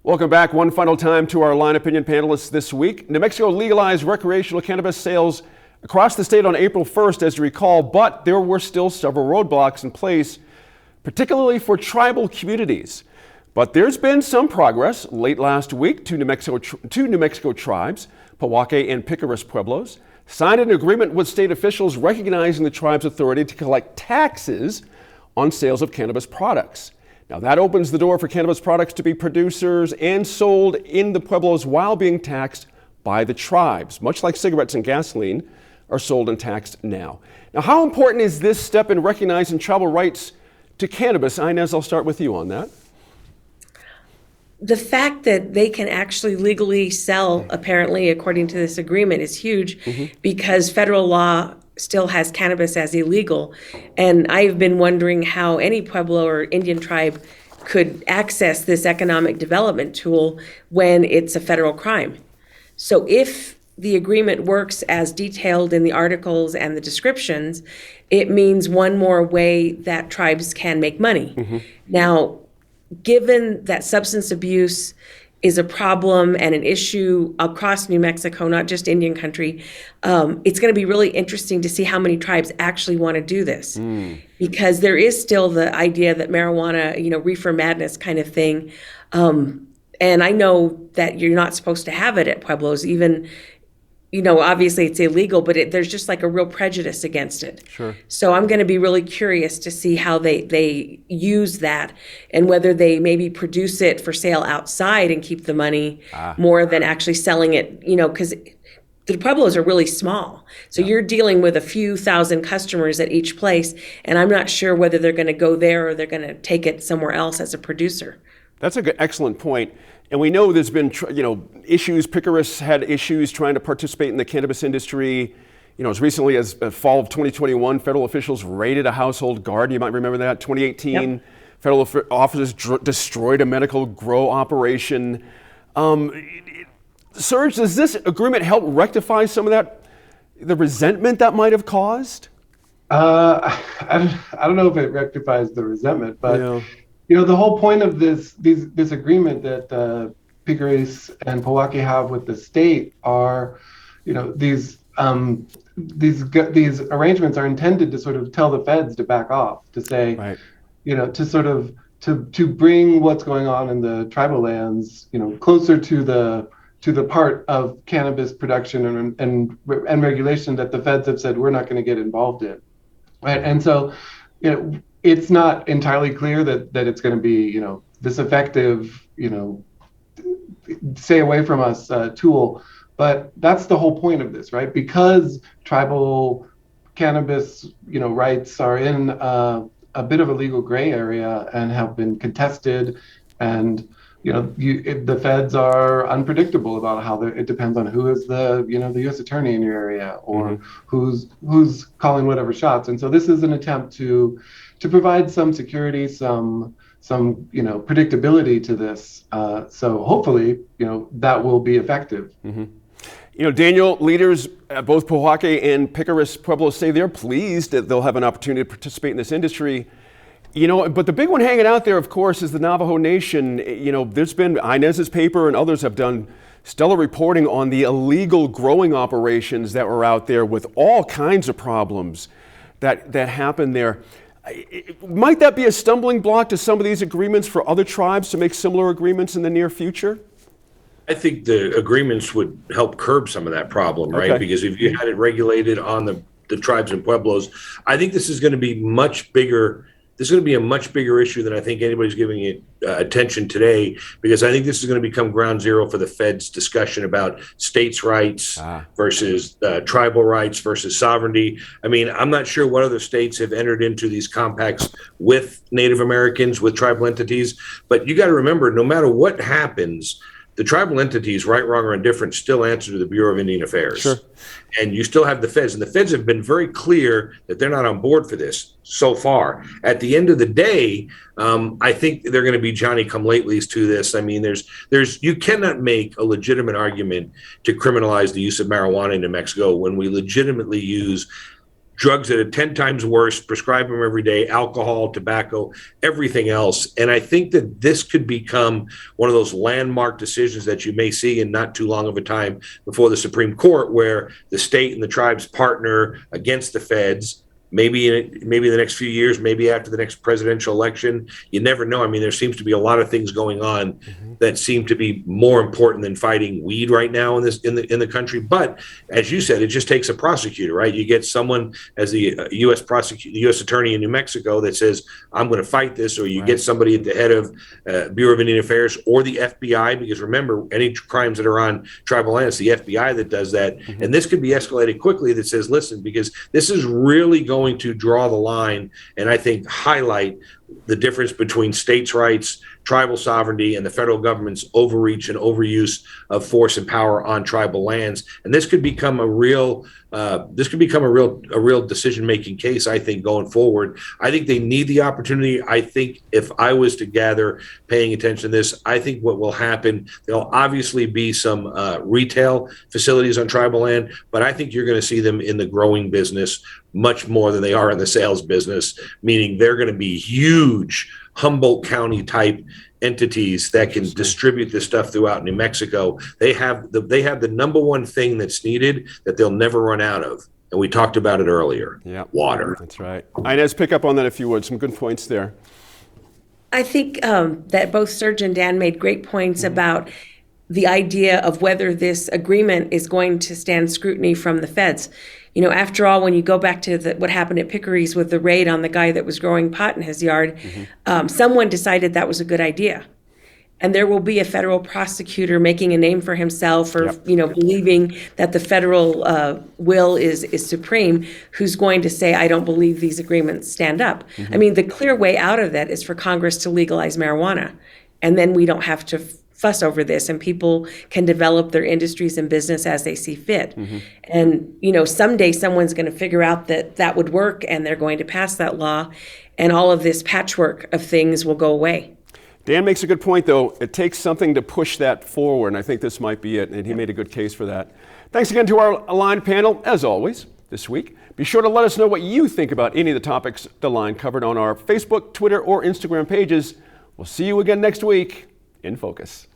Welcome back one final time to our Line Opinion panelists this week. New Mexico legalized recreational cannabis sales across the state on April 1st, as you recall, but there were still several roadblocks in place, particularly for tribal communities. But there's been some progress. Late last week, two New Mexico tribes, Pojoaque and Picaras Pueblos, signed an agreement with state officials recognizing the tribe's authority to collect taxes on sales of cannabis products. Now that opens the door for cannabis products to be producers and sold in the Pueblos while being taxed by the tribes, much like cigarettes and gasoline are sold and taxed now. Now, how important is this step in recognizing tribal rights to cannabis? Inez, I'll start with you on that. The fact that they can actually legally sell, apparently, according to this agreement, is huge because federal law still has cannabis as illegal. And I've been wondering how any Pueblo or Indian tribe could access this economic development tool when it's a federal crime. So if the agreement works as detailed in the articles and the descriptions, it means one more way that tribes can make money. Now, given that substance abuse is a problem and an issue across New Mexico, not just Indian country, it's going to be really interesting to see how many tribes actually want to do this. Because there is still the idea that marijuana, reefer madness kind of thing. And I know that you're not supposed to have it at Pueblos, even, obviously it's illegal, but there's just like a real prejudice against it. Sure. So I'm going to be really curious to see how they use that and whether they maybe produce it for sale outside and keep the money more than actually selling it, because the Pueblos are really small. So you're dealing with a few thousand customers at each place, and I'm not sure whether they're going to go there or they're going to take it somewhere else as a producer. That's an excellent point. And we know there's been, issues. Picaras had issues trying to participate in the cannabis industry. As recently as fall of 2021, federal officials raided a household garden. You might remember that. 2018, federal officers destroyed a medical grow operation. Serge, does this agreement help rectify some of that, the resentment that might have caused? I don't know if it rectifies the resentment, but the whole point of this agreement that Picaras and Pojoaque have with the state are, these arrangements are intended to sort of tell the feds to back off, to say, right. To sort of to bring what's going on in the tribal lands, closer to the part of cannabis production and regulation that the feds have said we're not going to get involved in, right? And so, it's not entirely clear that it's going to be, this effective, stay away from us tool. But that's the whole point of this, right? Because tribal cannabis, rights are in a bit of a legal gray area and have been contested, and the feds are unpredictable about how it depends on who is the the U.S. attorney in your area or who's calling whatever shots. And so this is an attempt to provide some security, some predictability to this. So hopefully, that will be effective. Daniel, leaders at both Pojoaque and Picaras Pueblos say they're pleased that they'll have an opportunity to participate in this industry. But the big one hanging out there, of course, is the Navajo Nation. There's been Inez's paper and others have done stellar reporting on the illegal growing operations that were out there with all kinds of problems that happen there. Might that be a stumbling block to some of these agreements for other tribes to make similar agreements in the near future? I think the agreements would help curb some of that problem, right? Okay. Because if you had it regulated on the tribes and pueblos, I think this is going to be much bigger. This is going to be a much bigger issue than I think anybody's giving it attention today, because I think this is going to become ground zero for the Fed's discussion about states' rights versus tribal rights versus sovereignty. I mean, I'm not sure what other states have entered into these compacts with Native Americans, with tribal entities, but you got to remember, no matter what happens, the tribal entities, right, wrong, or indifferent, still answer to the Bureau of Indian Affairs. Sure. And you still have the feds. And the feds have been very clear that they're not on board for this so far. At the end of the day, I think they're going to be Johnny-come-latelys to this. I mean, you cannot make a legitimate argument to criminalize the use of marijuana in New Mexico when we legitimately use drugs that are 10 times worse, prescribe them every day, alcohol, tobacco, everything else. And I think that this could become one of those landmark decisions that you may see in not too long of a time before the Supreme Court, where the state and the tribes partner against the feds. Maybe in the next few years, maybe after the next presidential election, you never know. I mean, there seems to be a lot of things going on that seem to be more important than fighting weed right now in the country. But as you said, it just takes a prosecutor, right? You get someone as the U.S. attorney in New Mexico that says, "I'm going to fight this," or you get somebody at the head of Bureau of Indian Affairs or the FBI, because remember, any crimes that are on tribal land, it's the FBI that does that, and this could be escalated quickly. That says, "Listen, because this is really going to draw the line and I think highlight the difference between states' rights, tribal sovereignty, and the federal government's overreach and overuse of force and power on tribal lands." And this could become a real decision-making case, I think, going forward. I think they need the opportunity. I think if I was to gather paying attention to this, I think what will happen, there'll obviously be some retail facilities on tribal land, but I think you're going to see them in the growing business much more than they are in the sales business, meaning they're going to be huge Humboldt County type entities that can distribute this stuff throughout New Mexico. They have the number one thing that's needed that they'll never run out of. And we talked about it earlier. Yeah. Water. That's right. Inez, pick up on that if you would. Some good points there. I think that both Serge and Dan made great points about the idea of whether this agreement is going to stand scrutiny from the feds. You know, after all, when you go back to what happened at Pickery's with the raid on the guy that was growing pot in his yard, someone decided that was a good idea. And there will be a federal prosecutor making a name for himself or, believing that the federal will is supreme, who's going to say, I don't believe these agreements stand up. I mean, the clear way out of that is for Congress to legalize marijuana. And then we don't have to fuss over this, and people can develop their industries and business as they see fit. And, someday someone's going to figure out that would work, and they're going to pass that law, and all of this patchwork of things will go away. Dan makes a good point, though. It takes something to push that forward, and I think this might be it, and he made a good case for that. Thanks again to our Align panel, as always, this week. Be sure to let us know what you think about any of the topics the Line covered on our Facebook, Twitter, or Instagram pages. We'll see you again next week in Focus.